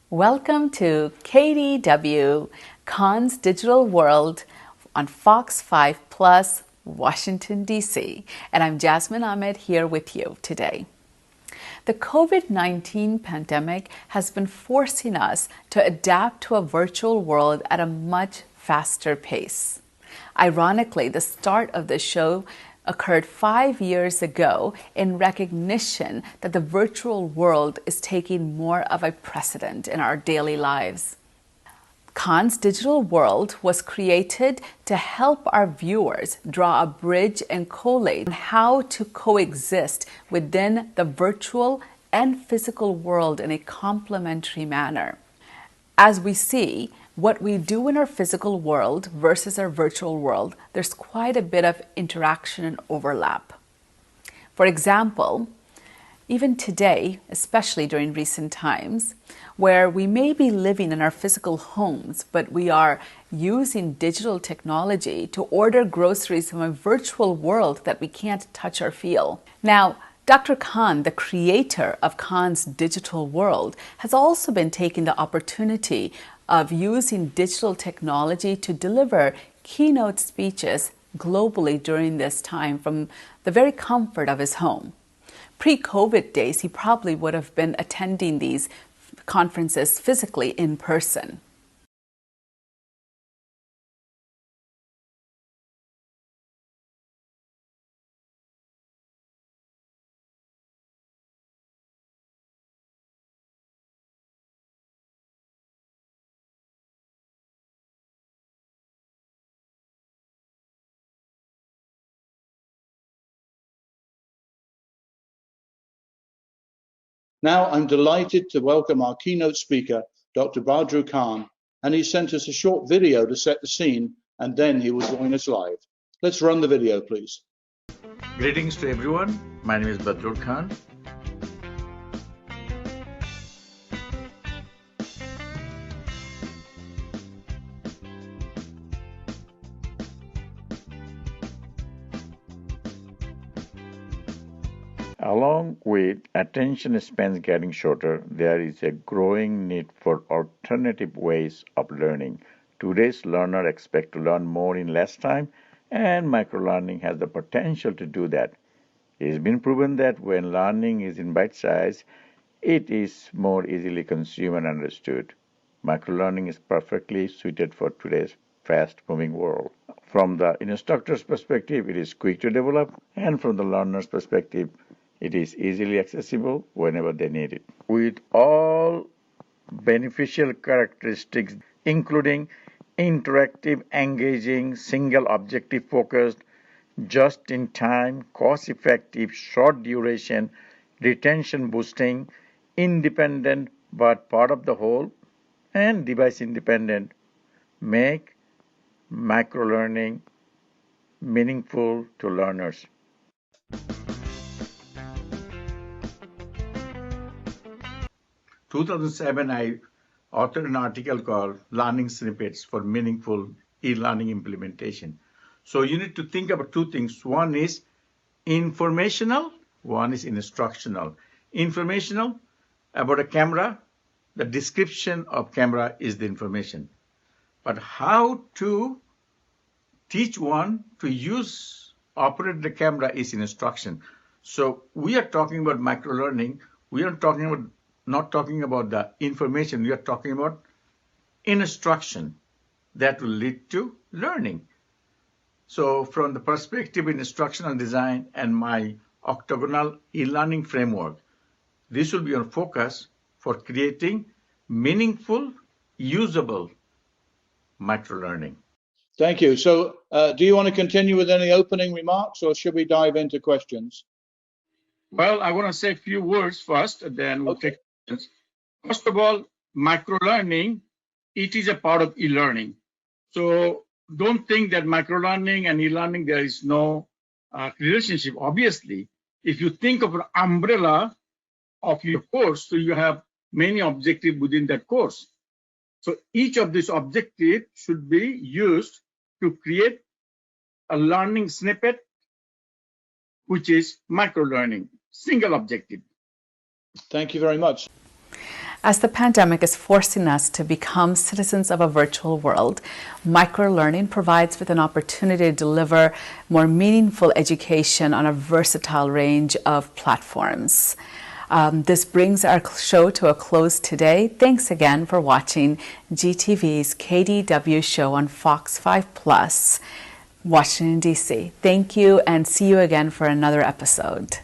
Welcome to KDW, Khan's Digital World on Fox 5 Plus, Washington, D.C. And I'm Jasmine Ahmed here with you today. The COVID-19 pandemic has been forcing us to adapt to a virtual world at a much faster pace. Ironically, the start of the show occurred 5 years ago in recognition that the virtual world is taking more of a precedent in our daily lives. Khan's Digital World was created to help our viewers draw a bridge and collate on how to coexist within the virtual and physical world in a complementary manner. As we see what we do in our physical world versus our virtual world, there's quite a bit of interaction and overlap. For example, even today, especially during recent times, where we may be living in our physical homes, but we are using digital technology to order groceries from a virtual world that we can't touch or feel. Now, Dr. Khan, the creator of Khan's Digital World, has also been taking the opportunity of using digital technology to deliver keynote speeches globally during this time from the very comfort of his home. Pre-COVID days, he probably would have been attending these conferences physically in person. Now I'm delighted to welcome our keynote speaker, Dr. Badrul Khan, and he sent us a short video to set the scene, and then he will join us live. Let's run the video, please. Greetings to everyone. My name is Badrul Khan. Along with attention spans getting shorter, there is a growing need for alternative ways of learning. Today's learner expect to learn more in less time, and microlearning has the potential to do that. It has been proven that when learning is in bite size, it is more easily consumed and understood. Microlearning is perfectly suited for today's fast-moving world. From the instructor's perspective, it is quick to develop, and from the learner's perspective, it is easily accessible whenever they need it. With all beneficial characteristics, including interactive, engaging, single objective focused, just in time, cost effective, short duration, retention boosting, independent but part of the whole, and device independent, make microlearning meaningful to learners. 2007, I authored an article called Learning Snippets for Meaningful E-Learning Implementation. So you need to think about two things. One is informational, one is instructional. Informational about a camera, the description of camera is the information. But how to teach one to operate the camera is instruction. So we are talking about microlearning. We are not talking about the information. We are talking about instruction that will lead to learning. So from the perspective of instructional design and my octagonal e-learning framework, this will be our focus for creating meaningful, usable microlearning. Thank you. So do you want to continue with any opening remarks, or should we dive into questions? Well, I want to say a few words first, then we'll take questions. First of all, microlearning, it is a part of e-learning. So don't think that microlearning and e-learning, there is no relationship. Obviously, if you think of an umbrella of your course, so you have many objectives within that course. So each of these objectives should be used to create a learning snippet, which is microlearning, single objective. Thank you very much. As the pandemic is forcing us to become citizens of a virtual world, microlearning provides with an opportunity to deliver more meaningful education on a versatile range of platforms. This brings our show to a close today. Thanks again for watching GTV's KDW show on Fox 5 Plus, Washington, D.C. Thank you, and see you again for another episode.